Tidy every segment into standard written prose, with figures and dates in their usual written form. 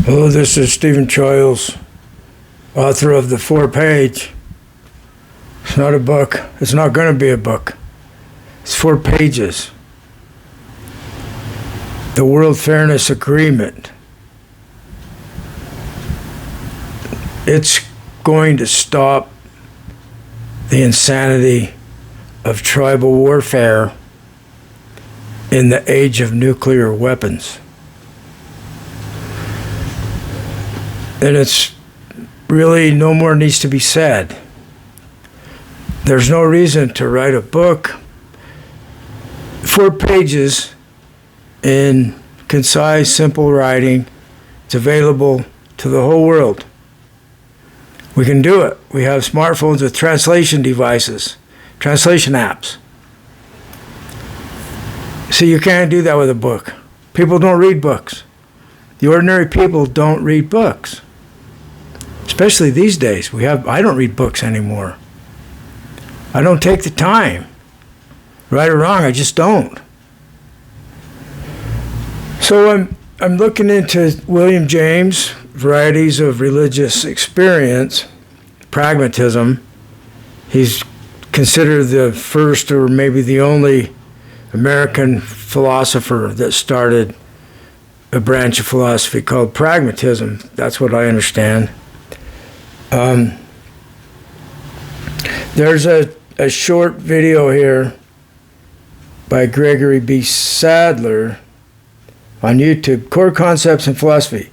Hello, this is Stephen Childs, author of the 4-page. It's not a book. It's not going to be a book. It's 4 pages. The World Fairness Agreement. It's going to stop the insanity of tribal warfare in the age of nuclear weapons. And it's really no more needs to be said. There's no reason to write a book. 4 pages in concise, simple writing. It's available to the whole world. We can do it. We have smartphones with translation devices, translation apps. So you can't do that with a book. People don't read books. The ordinary people don't read books. Especially these days. I don't read books anymore. I don't take the time. Right or wrong, I just don't. So I'm looking into William James, Varieties of Religious Experience, Pragmatism. He's considered the first or maybe the only American philosopher that started a branch of philosophy called pragmatism. That's what I understand. There's a short video here by Gregory B. Sadler on YouTube, Core Concepts in Philosophy.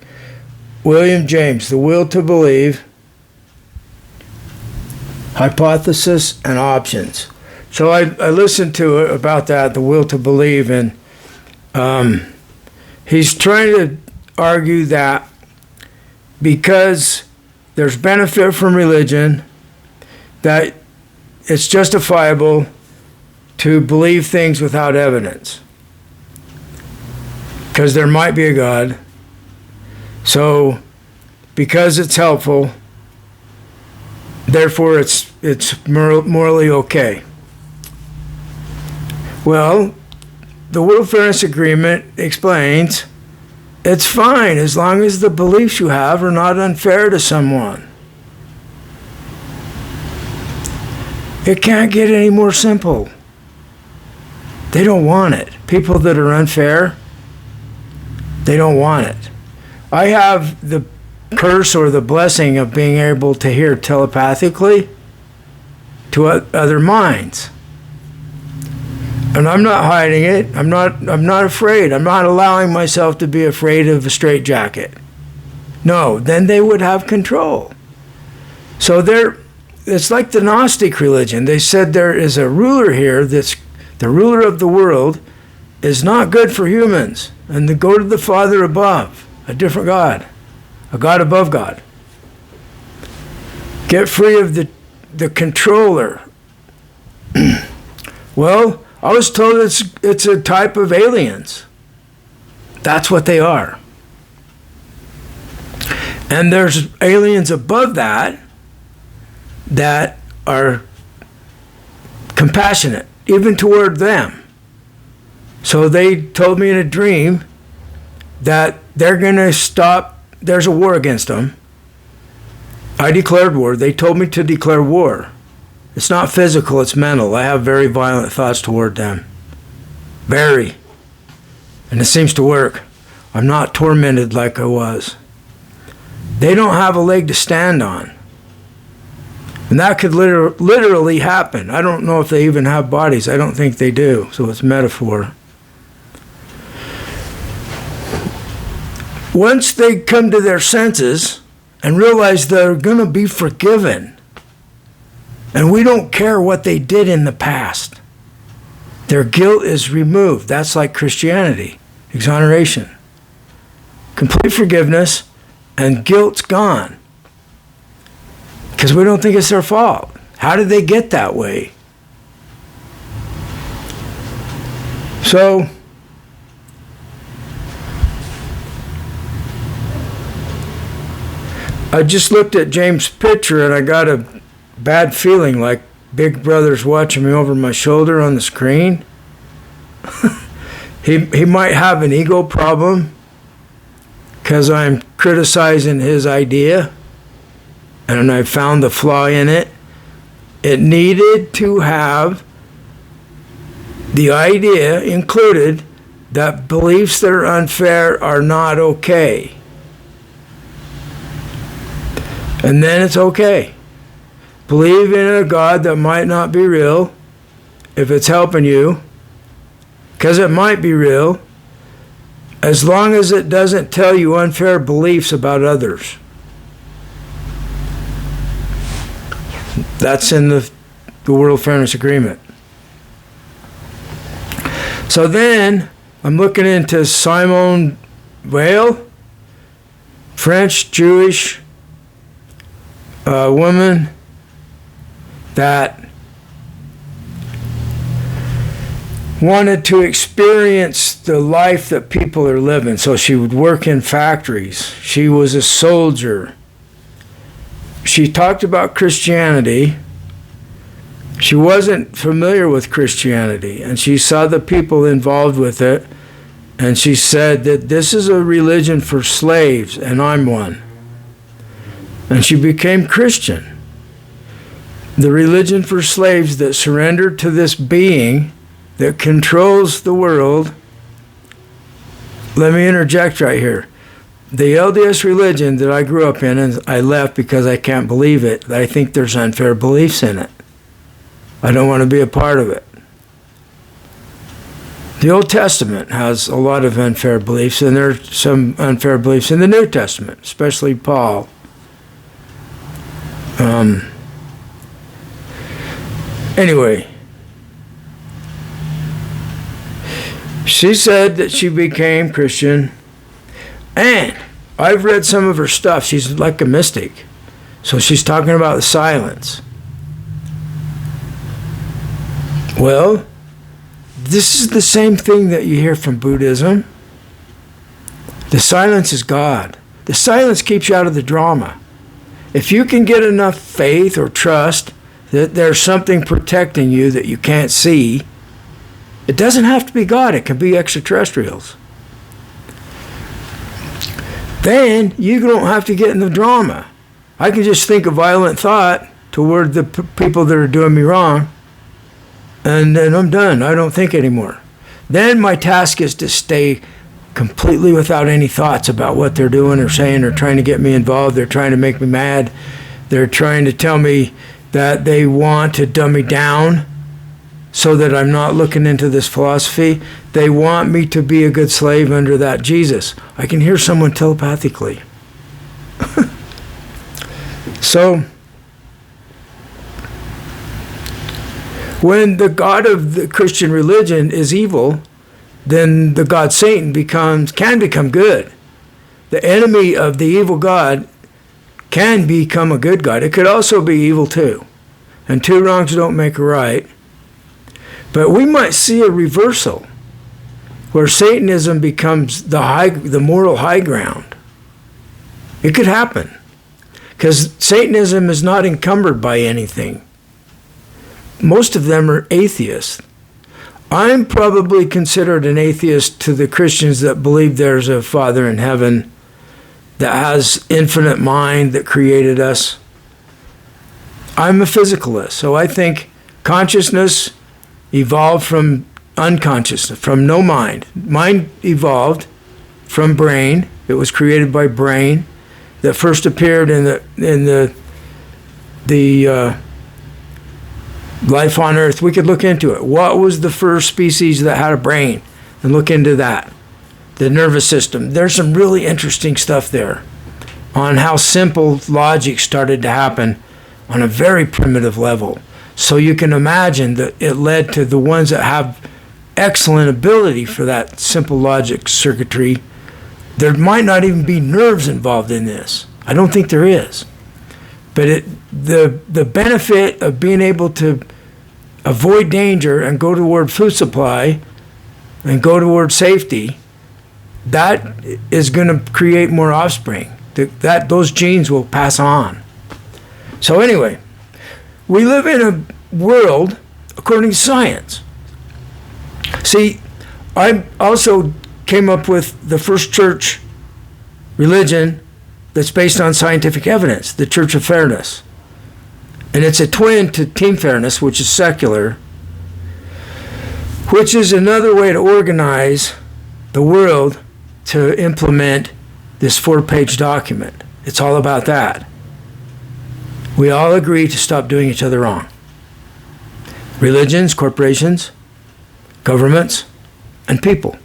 William James, The Will to Believe, Hypothesis and Options. So I listened to it about that, The Will to Believe, and he's trying to argue that because there's benefit from religion, that it's justifiable to believe things without evidence. Because there might be a God. So, because it's helpful, therefore it's morally okay. Well, the World Fairness Agreement explains it's fine as long as the beliefs you have are not unfair to someone. It can't get any more simple. They don't want it. People that are unfair, they don't want it. I have the curse or the blessing of being able to hear telepathically to other minds. And I'm not hiding it. I'm not afraid. I'm not allowing myself to be afraid of a straitjacket. No, then they would have control. So it's like the Gnostic religion. They said there is a ruler here that's the ruler of the world is not good for humans. And to go to the Father above, a different God, a God above God. Get free of the controller. Well, I was told it's a type of aliens. That's what they are. And there's aliens above that are compassionate, even toward them. So they told me in a dream that they're going to stop, there's a war against them. I declared war. They told me to declare war. It's not physical, it's mental. I have very violent thoughts toward them. Very. And it seems to work. I'm not tormented like I was. They don't have a leg to stand on. And that could literally happen. I don't know if they even have bodies. I don't think they do. So it's metaphor. Once they come to their senses and realize they're going to be forgiven, and we don't care what they did in the past. Their guilt is removed. That's like Christianity, exoneration. Complete forgiveness and guilt's gone. Because we don't think it's their fault. How did they get that way? So, I just looked at James' picture and I got a bad feeling like Big Brother's watching me over my shoulder on the screen. He might have an ego problem. because I'm criticizing his idea and I found the flaw in it. It needed to have the idea included that beliefs that are unfair are not okay. And then it's okay. Believe in a God that might not be real if it's helping you, because it might be real, as long as it doesn't tell you unfair beliefs about others. That's in the World Fairness Agreement. So then, I'm looking into Simone Weil, French Jewish woman that wanted to experience the life that people are living. So she would work in factories. She was a soldier. She talked about Christianity. She wasn't familiar with Christianity, and she saw the people involved with it, and she said that this is a religion for slaves, and I'm one. And she became Christian. The religion for slaves that surrendered to this being that controls the world. Let me interject right here. The LDS religion that I grew up in, and I left because I can't believe it, I think there's unfair beliefs in it. I don't want to be a part of it. The Old Testament has a lot of unfair beliefs, and there's some unfair beliefs in the New Testament, especially Paul. Anyway, she said that she became Christian, and I've read some of her stuff. She's like a mystic. So she's talking about the silence. Well, this is the same thing that you hear from Buddhism. The silence is God. The silence keeps you out of the drama. If you can get enough faith or trust that there's something protecting you that you can't see, it doesn't have to be God. It can be extraterrestrials. Then you don't have to get in the drama. I can just think a violent thought toward the people that are doing me wrong, and then I'm done. I don't think anymore. Then my task is to stay completely without any thoughts about what they're doing or saying or trying to get me involved. They're trying to make me mad. They're trying to tell me that they want to dumb me down so that I'm not looking into this philosophy. They want me to be a good slave under that Jesus. I can hear someone telepathically. So, when the God of the Christian religion is evil, then the God Satan can become good. The enemy of the evil God can become a good God. It could also be evil too. And two wrongs don't make a right. But we might see a reversal where Satanism becomes the moral high ground. It could happen. Because Satanism is not encumbered by anything. Most of them are atheists. I'm probably considered an atheist to the Christians that believe there's a Father in heaven that has infinite mind that created us. I'm a physicalist, so I think consciousness evolved from unconsciousness, from no mind. Mind evolved from brain. It was created by brain that first appeared in the life on Earth. We could look into it. What was the first species that had a brain? And look into that. The nervous system. There's some really interesting stuff there on how simple logic started to happen on a very primitive level. So you can imagine that it led to the ones that have excellent ability for that simple logic circuitry. There might not even be nerves involved in this. I don't think there is. But the benefit of being able to avoid danger and go toward food supply and go toward safety, that is going to create more offspring. Those genes will pass on. So anyway, we live in a world according to science. See, I also came up with the first church religion that's based on scientific evidence, the Church of Fairness. And it's a twin to Team Fairness, which is secular, which is another way to organize the world to implement this 4-page document. It's all about that. We all agree to stop doing each other wrong. Religions, corporations, governments, and people.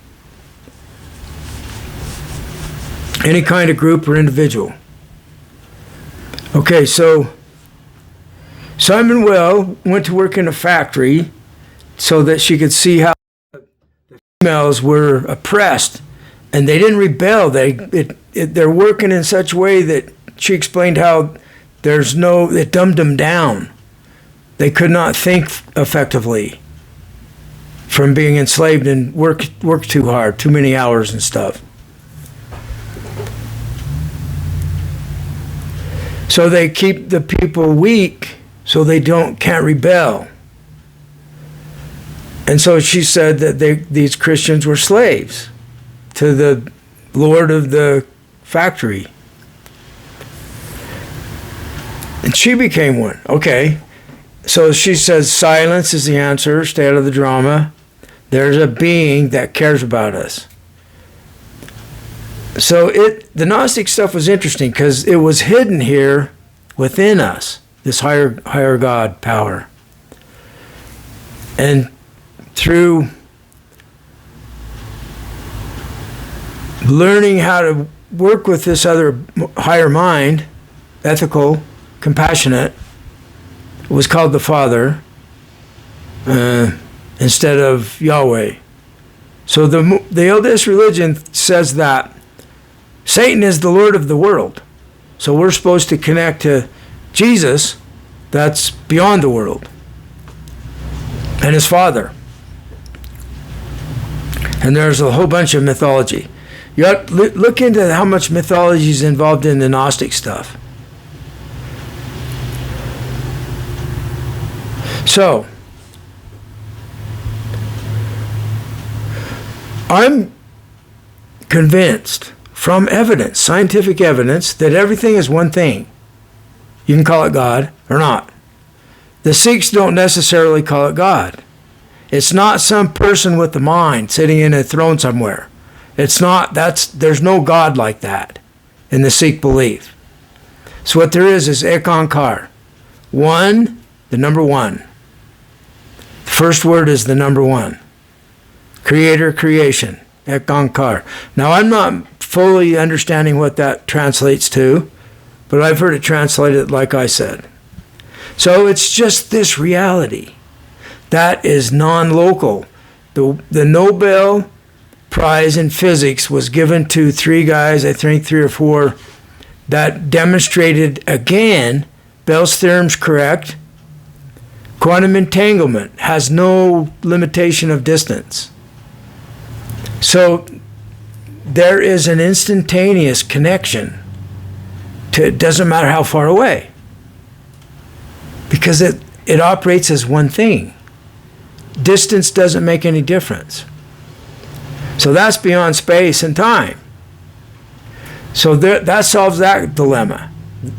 Any kind of group or individual. Okay, so Simone Weil went to work in a factory so that she could see how the females were oppressed, and they didn't rebel. They're working in such a way that she explained how it dumbed them down. They could not think effectively from being enslaved and work too hard, too many hours and stuff. So they keep the people weak so they can't rebel. And so she said that these Christians were slaves to the Lord of the factory. And she became one. Okay. So she says silence is the answer. Stay out of the drama. There's a being that cares about us. So the Gnostic stuff was interesting because it was hidden here within us, this higher God power. And through learning how to work with this other higher mind, ethical, compassionate, it was called the Father instead of Yahweh. So the LDS religion says that Satan is the Lord of the world. So we're supposed to connect to Jesus, that's beyond the world, and his Father. And there's a whole bunch of mythology. You have to look into how much mythology is involved in the Gnostic stuff. So, I'm convinced from evidence, scientific evidence, that everything is one thing. You can call it God or not. The Sikhs don't necessarily call it God. It's not some person with the mind sitting in a throne somewhere. It's not, there's no God like that in the Sikh belief. So what there is Ekankar. One, the number one. The first word is the number one. Creator, creation. Ekankar. Now I'm not fully understanding what that translates to, but I've heard it translated like I said. So it's just this reality that is non-local. The Nobel Prize in Physics was given to 3 guys, I think 3 or 4, that demonstrated again Bell's theorem's correct. Quantum entanglement has no limitation of distance. So there is an instantaneous connection to it doesn't matter how far away, because it operates as one thing. Distance doesn't make any difference. So that's beyond space and time. So that solves that dilemma.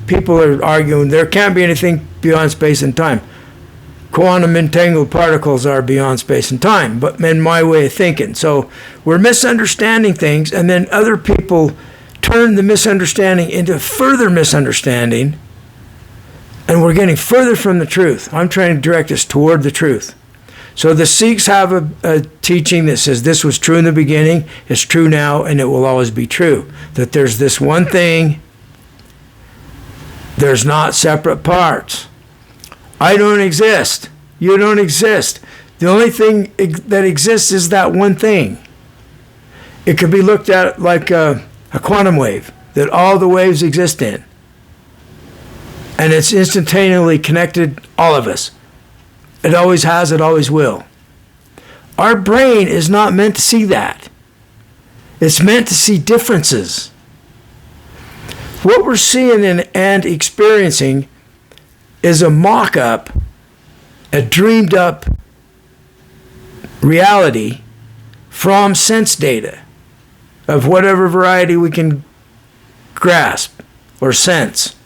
People are arguing there can't be anything beyond space and time. Quantum entangled particles are beyond space and time, but in my way of thinking. So we're misunderstanding things, and then other people turn the misunderstanding into further misunderstanding, and we're getting further from the truth. I'm trying to direct us toward the truth. So the Sikhs have a teaching that says this was true in the beginning, it's true now, and it will always be true. That there's this one thing, there's not separate parts. I don't exist. You don't exist. The only thing that exists is that one thing. It could be looked at like a quantum wave that all the waves exist in. And it's instantaneously connected, all of us. It always has, it always will. Our brain is not meant to see that. It's meant to see differences. What we're seeing and experiencing is a mock-up, a dreamed-up reality from sense data of whatever variety we can grasp or sense.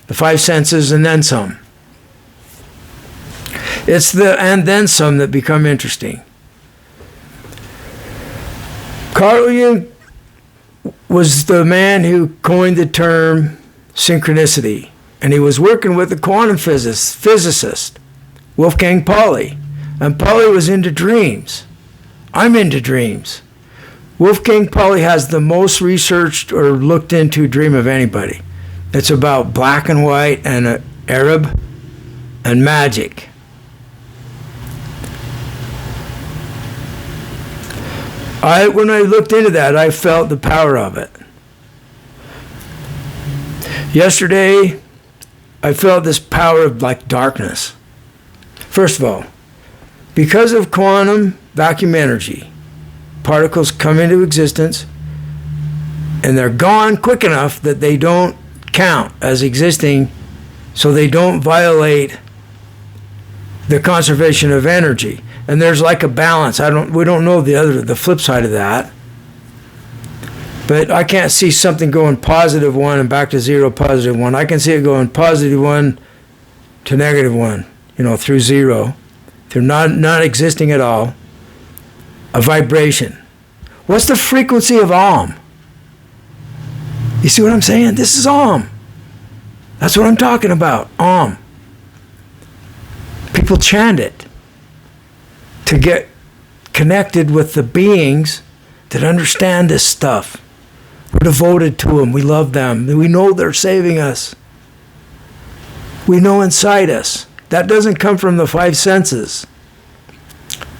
The 5 senses and then some. It's the and then some that become interesting. Carl Jung was the man who coined the term synchronicity, and he was working with a quantum physicist, Wolfgang Pauli, and Pauli was into dreams. I'm into dreams. Wolfgang Pauli has the most researched or looked into dream of anybody. It's about black and white and Arab and magic. When I looked into that, I felt the power of it. Yesterday, I felt this power of like darkness. First of all, because of quantum vacuum energy, particles come into existence and they're gone quick enough that they don't count as existing, so they don't violate the conservation of energy. And there's like a balance. We don't know the flip side of that. But I can't see something going positive 1 and back to 0, positive 1. I can see it going positive 1 to negative 1, through 0, through not existing at all. A vibration. What's the frequency of Om? You see what I'm saying? This is Om. That's what I'm talking about. Om. People chant it to get connected with the beings that understand this stuff. We're devoted to them. We love them. We know they're saving us. We know inside us. That doesn't come from the 5 senses.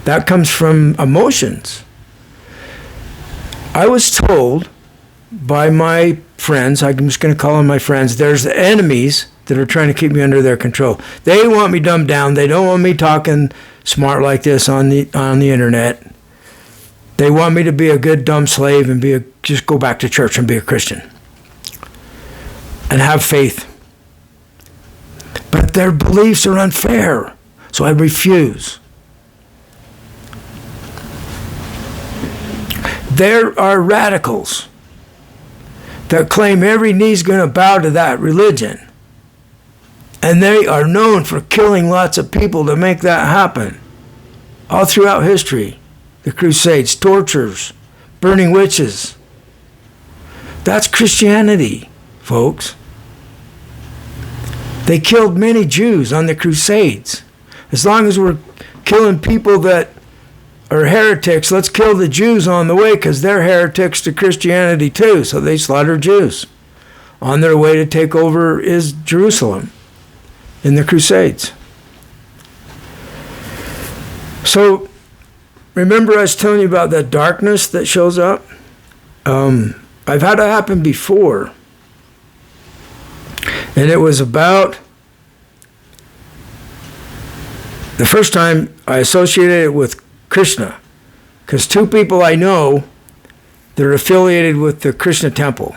That comes from emotions. I was told by my friends, I'm just going to call them my friends, there's enemies that are trying to keep me under their control. They want me dumbed down. They don't want me talking smart like this on the internet. They want me to be a good dumb slave and just go back to church and be a Christian and have faith. But their beliefs are unfair, so I refuse. There are radicals that claim every knee's going to bow to that religion. And they are known for killing lots of people to make that happen. All throughout history. The Crusades, tortures, burning witches. That's Christianity, folks. They killed many Jews on the Crusades. As long as we're killing people that are heretics, let's kill the Jews on the way, because they're heretics to Christianity too. So they slaughtered Jews on their way to take over Jerusalem in the Crusades. So remember I was telling you about that darkness that shows up? I've had it happen before. And it was about the first time I associated it with Krishna. Because 2 people I know that are affiliated with the Krishna temple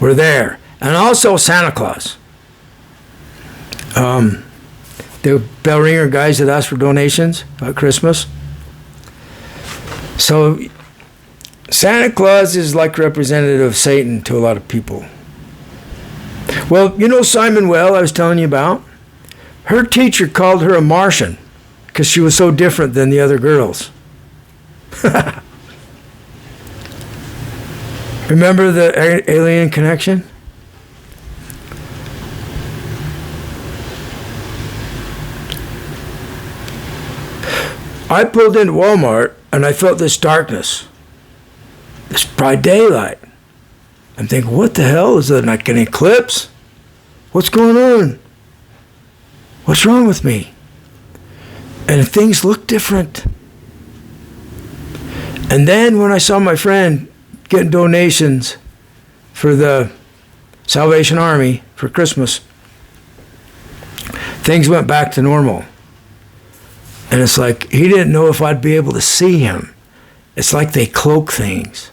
were there. And also Santa Claus. The bell ringer guys that asked for donations at Christmas. So Santa Claus is like representative of Satan to a lot of people. Well, Simone Weil I was telling you about? Her teacher called her a Martian because she was so different than the other girls. Remember the alien connection? I pulled into Walmart and I felt this darkness, this bright daylight. I'm thinking, what the hell? Is it like an eclipse? What's going on? What's wrong with me? And things look different. And then when I saw my friend getting donations for the Salvation Army for Christmas, things went back to normal. And it's like, he didn't know if I'd be able to see him. It's like they cloak things.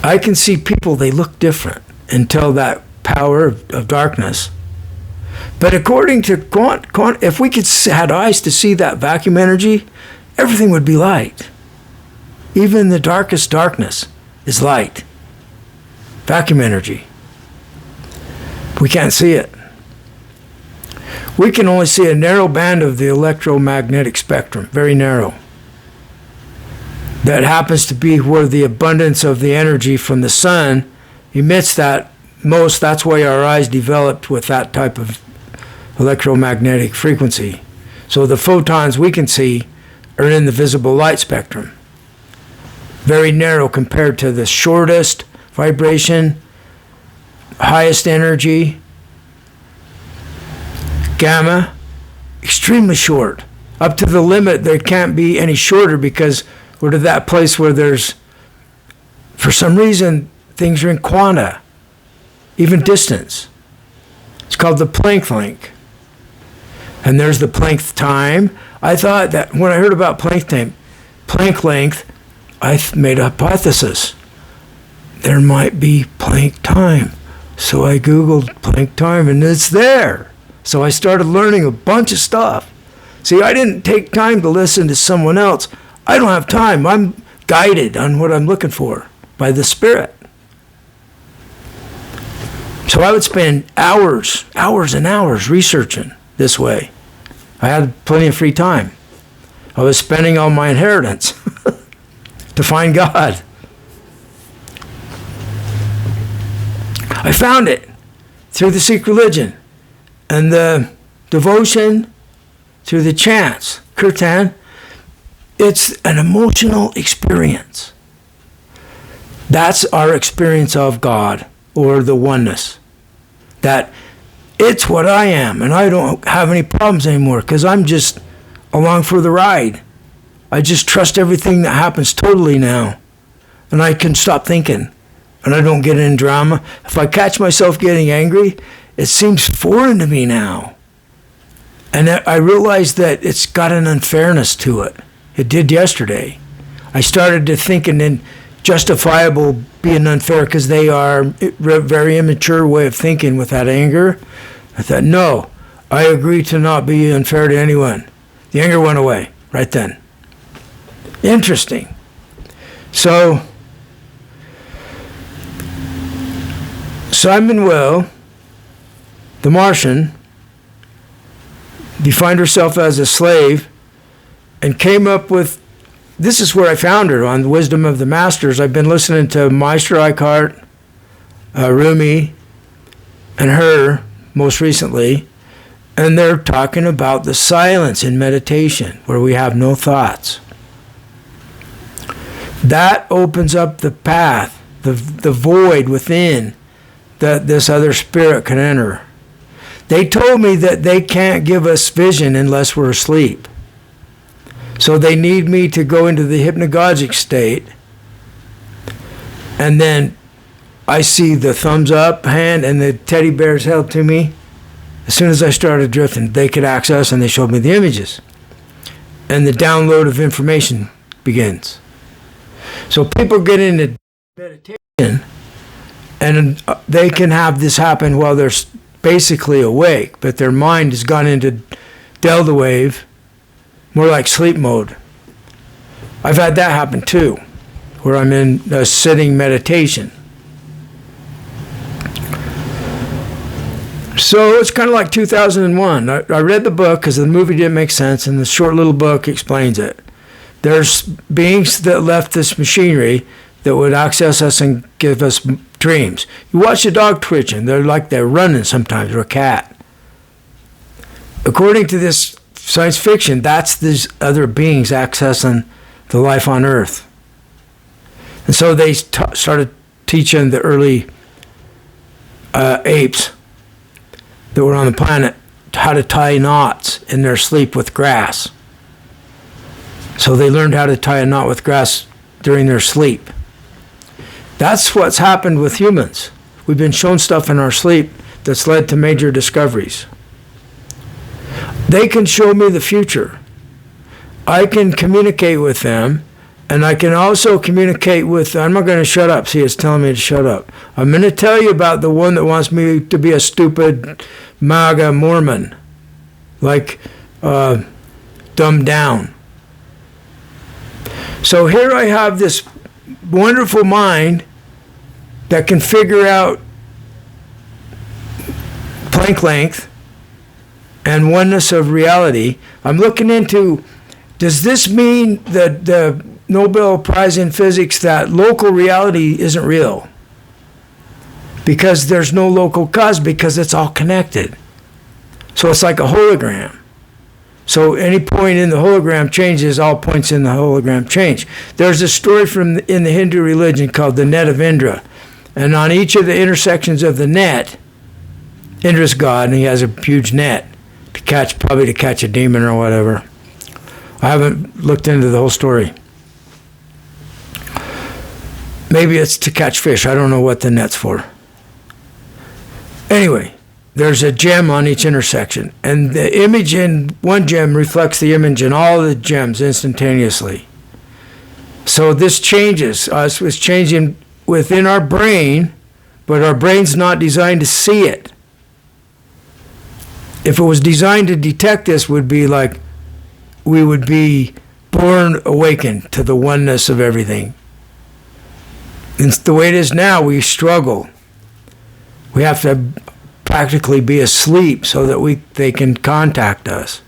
I can see people, they look different until that power of darkness. But according to if we had eyes to see that vacuum energy, everything would be light. Even the darkest darkness is light. Vacuum energy. We can't see it. We can only see a narrow band of the electromagnetic spectrum, very narrow. That happens to be where the abundance of the energy from the sun emits that most. That's why our eyes developed with that type of electromagnetic frequency. So the photons we can see are in the visible light spectrum. Very narrow compared to the shortest vibration, highest energy, gamma, extremely short. Up to the limit, there can't be any shorter because we're to that place where there's, for some reason, things are in quanta, even distance. It's called the Planck length. And there's the Planck time. I thought that when I heard about Planck length, I made a hypothesis. There might be Planck time. So I Googled Planck time and it's there. So I started learning a bunch of stuff. See, I didn't take time to listen to someone else. I don't have time. I'm guided on what I'm looking for by the Spirit. So I would spend hours and hours researching this way. I had plenty of free time. I was spending all my inheritance to find God. I found it through the Sikh religion and the devotion through the chants, kirtan. It's an emotional experience. That's our experience of God or the oneness. That it's what I am and I don't have any problems anymore because I'm just along for the ride. I just trust everything that happens totally now. And I can stop thinking. And I don't get in drama. If I catch myself getting angry, it seems foreign to me now. And I realize that it's got an unfairness to it. It did yesterday. I started to think in justifiable being unfair because they are a very immature way of thinking with that anger. I thought, no, I agree to not be unfair to anyone. The anger went away right then. Interesting. So, Simone Weil, the Martian, defined herself as a slave and came up with, this is where I found her, on the Wisdom of the Masters. I've been listening to Meister Eckhart, Rumi, and her most recently, and they're talking about the silence in meditation, where we have no thoughts. That opens up the path, the void within that this other spirit can enter. They told me that they can't give us vision unless we're asleep. So they need me to go into the hypnagogic state, and then I see the thumbs up hand and the teddy bears held to me. As soon as I started drifting, they could access and they showed me the images. And the download of information begins. So people get into meditation and they can have this happen while they're basically awake, but their mind has gone into delta wave, more like sleep mode. I've had that happen too, where I'm in a sitting meditation. So it's kind of like 2001. I read the book because the movie didn't make sense, and the short little book explains it. There's beings that left this machinery that would access us and give us dreams. You watch a dog twitching, they're like they're running sometimes, or a cat. According to this science fiction, that's these other beings accessing the life on Earth. And so they started teaching the early apes that were on the planet how to tie knots in their sleep with grass. So they learned how to tie a knot with grass during their sleep. That's what's happened with humans. We've been shown stuff in our sleep that's led to major discoveries. They can show me the future. I can communicate with them, and I can also communicate with, I'm not going to shut up. See, it's telling me to shut up. I'm going to tell you about the one that wants me to be a stupid MAGA Mormon, like dumbed down. So here I have this wonderful mind that can figure out Planck length and oneness of reality. I'm looking into, does this mean that the Nobel Prize in Physics that local reality isn't real? Because there's no local cause, because it's all connected. So it's like a hologram. So any point in the hologram changes, all points in the hologram change. There's a story in the Hindu religion called the net of Indra. And on each of the intersections of the net, Indra's God, and he has a huge net probably to catch a demon or whatever. I haven't looked into the whole story. Maybe it's to catch fish. I don't know what the net's for. Anyway, there's a gem on each intersection, and the image in one gem reflects the image in all the gems instantaneously. So this changes. It's changing within our brain, but our brain's not designed to see it. If it was designed to detect this, would be like we would be born awakened to the oneness of everything. And the way it is now, we struggle. We have to practically be asleep so that they can contact us.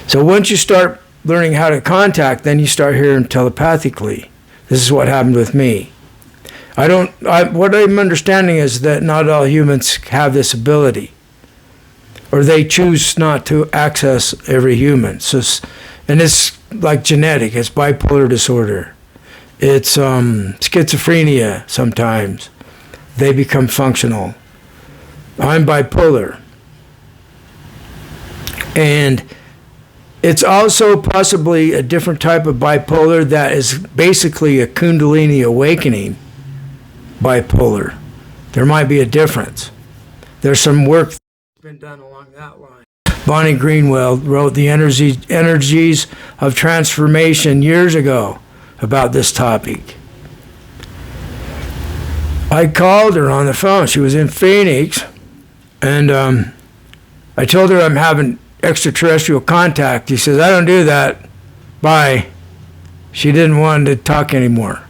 So once you start learning how to contact, then you start hearing telepathically. This is what happened with me. What I'm understanding is that not all humans have this ability, or they choose not to access every human. And it's like genetic. It's bipolar disorder. It's schizophrenia sometimes. They become functional. I'm bipolar. And it's also possibly a different type of bipolar that is basically a Kundalini awakening bipolar. There might be a difference. There's some work that's been done along that line. Bonnie Greenwell wrote The Energies of Transformation years ago about this topic. I called her on the phone. She was in Phoenix, and I told her I'm having extraterrestrial contact. He says, I don't do that. Bye. She didn't want to talk anymore.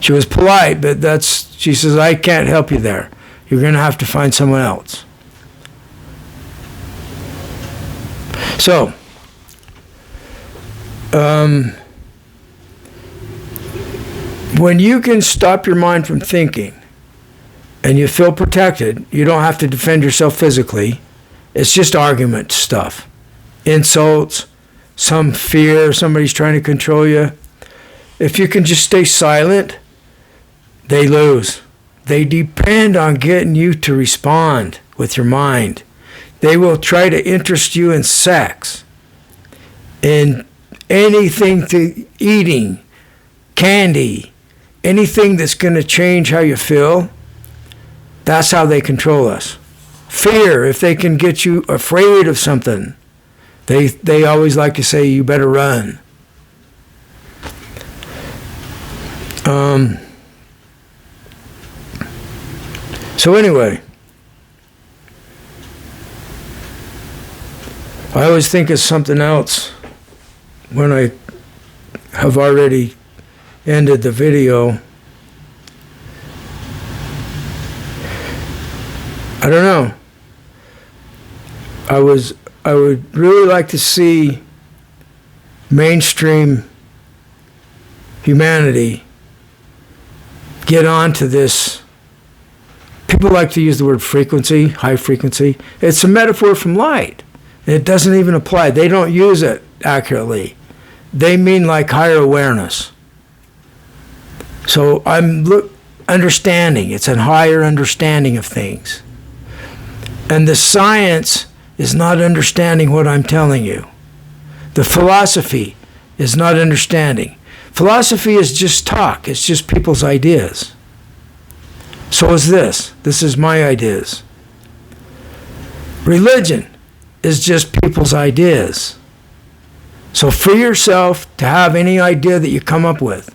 She was polite, but she says, I can't help you there. You're going to have to find someone else. So, when you can stop your mind from thinking and you feel protected, you don't have to defend yourself physically. It's just argument stuff. Insults, some fear, somebody's trying to control you. If you can just stay silent, they lose. They depend on getting you to respond with your mind. They will try to interest you in sex, in anything to eating, candy, anything that's going to change how you feel. That's how they control us. Fear, if they can get you afraid of something, they always like to say, you better run. So anyway, I always think of something else when I have already ended the video. I don't know. I would really like to see mainstream humanity get onto this. People like to use the word frequency, high frequency. It's a metaphor from light. It doesn't even apply. They don't use it accurately. They mean like higher awareness. So I'm understanding. It's a higher understanding of things. And the science is not understanding what I'm telling you. The philosophy is not understanding. Philosophy is just talk. It's just people's ideas. So is this. This is my ideas. Religion is just people's ideas. So free yourself to have any idea that you come up with.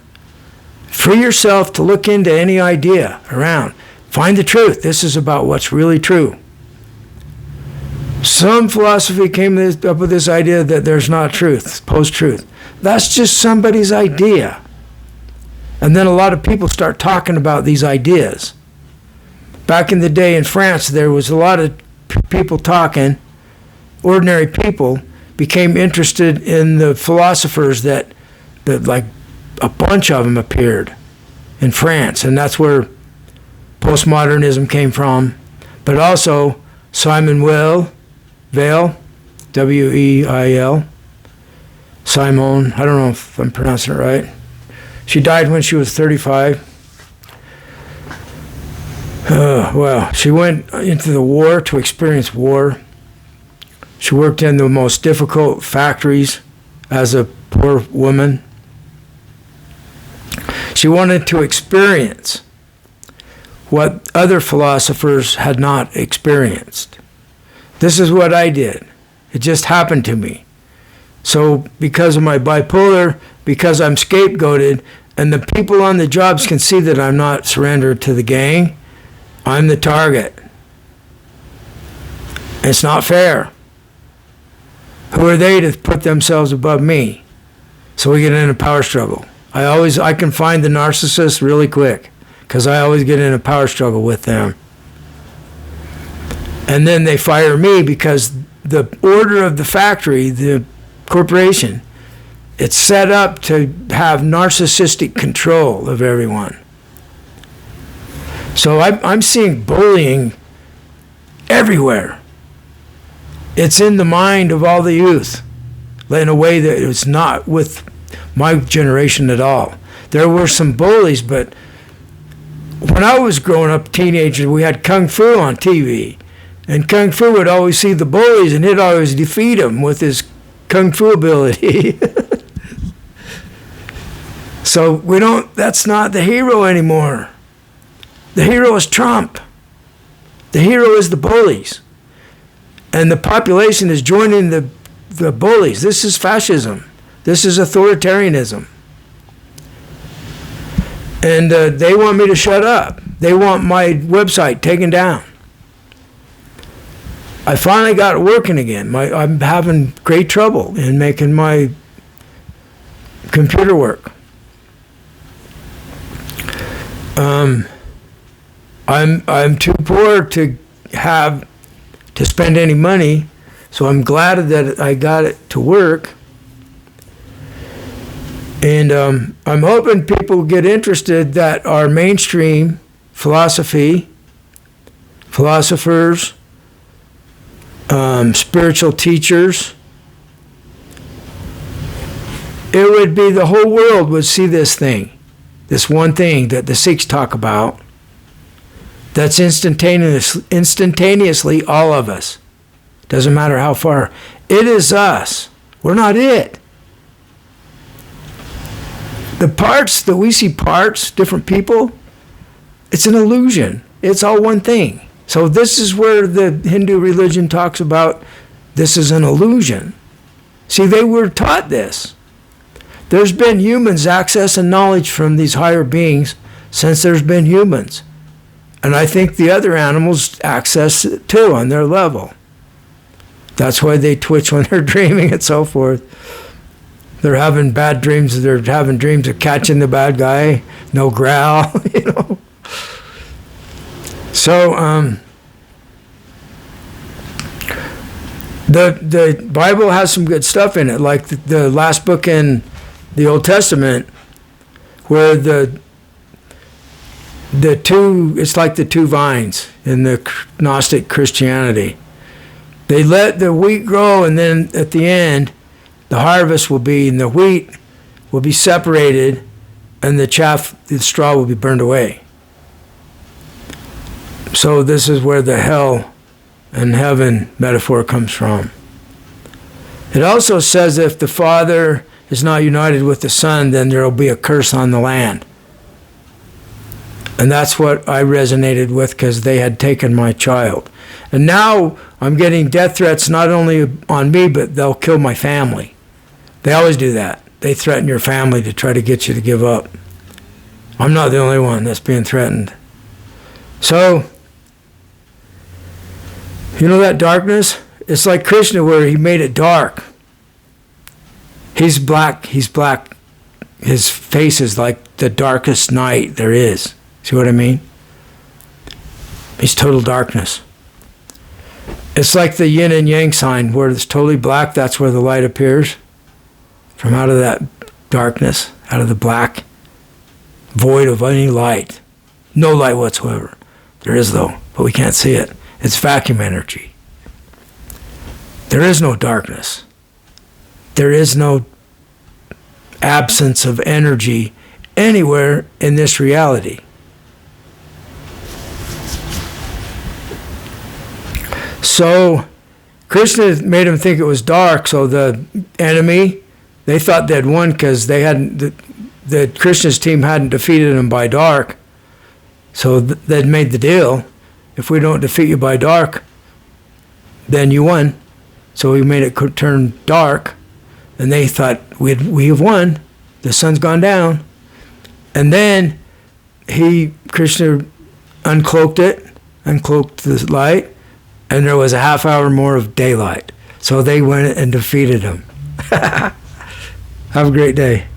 Free yourself to look into any idea around. Find the truth. This is about what's really true. Some philosophy came up with this idea that there's not truth, post-truth. That's just somebody's idea. And then a lot of people start talking about these ideas. Back in the day in France, there was a lot of people talking, ordinary people became interested in the philosophers that like a bunch of them appeared in France, and that's where postmodernism came from. But also Simone Weil, W-E-I-L, Simone, I don't know if I'm pronouncing it right. She died when she was 35. Well, she went into the war to experience war. She worked in the most difficult factories as a poor woman. She wanted to experience what other philosophers had not experienced. This is what I did. It just happened to me. So because of my bipolar, because I'm scapegoated, and the people on the jobs can see that I'm not surrendered to the gang, I'm the target. It's not fair. Who are they to put themselves above me? So we get in a power struggle. I can find the narcissist really quick because I always get in a power struggle with them. And then they fire me because the order of the factory, the corporation, it's set up to have narcissistic control of everyone. So I'm seeing bullying everywhere. It's in the mind of all the youth in a way that it's not with my generation at all. There were some bullies, but when I was growing up, teenager, we had Kung Fu on TV. And Kung Fu would always see the bullies, and he'd always defeat them with his Kung Fu ability. So that's not the hero anymore. The hero is Trump. The hero is the bullies. And the population is joining the bullies. This is fascism. This is authoritarianism. And they want me to shut up. They want my website taken down. I finally got it working again. I'm having great trouble in making my computer work. I'm too poor to spend any money, so I'm glad that I got it to work. And I'm hoping people get interested that are mainstream philosophers, spiritual teachers. It would be the whole world would see this thing, this one thing that the Sikhs talk about. That's instantaneously all of us. Doesn't matter how far. It is us. We're not it. The parts that we see different people, it's an illusion. It's all one thing. So this is where the Hindu religion talks about this is an illusion. See, they were taught this. There's been humans access and knowledge from these higher beings since there's been humans. And I think the other animals access it too on their level. That's why they twitch when they're dreaming and so forth. They're having bad dreams. They're having dreams of catching the bad guy. No growl, you know. So the Bible has some good stuff in it, like the last book in the Old Testament, where it's like the two vines in the Gnostic Christianity. They let the wheat grow, and then at the end, the harvest will be, and the wheat will be separated, and the chaff, the straw will be burned away. So this is where the hell and heaven metaphor comes from. It also says if the Father is not united with the Son, then there will be a curse on the land. And that's what I resonated with because they had taken my child. And now I'm getting death threats not only on me, but they'll kill my family. They always do that. They threaten your family to try to get you to give up. I'm not the only one that's being threatened. So, you know that darkness? It's like Krishna where he made it dark. He's black his face is like the darkest night there is. See what I mean? He's total darkness. It's like the yin and yang sign, where it's totally black, that's where the light appears. From out of that darkness, out of the black, void of any light. No light whatsoever. There is though, but we can't see it. It's vacuum energy. There is no darkness. There is no absence of energy anywhere in this reality. So Krishna made him think it was dark, so the enemy, they thought they'd won because they hadn't, the Krishna's team hadn't defeated him by dark. So they'd made the deal. If we don't defeat you by dark, then you won. So we made it turn dark, and they thought we have won. The sun's gone down. And then Krishna uncloaked the light, and there was a half hour more of daylight. So they went and defeated him. Have a great day.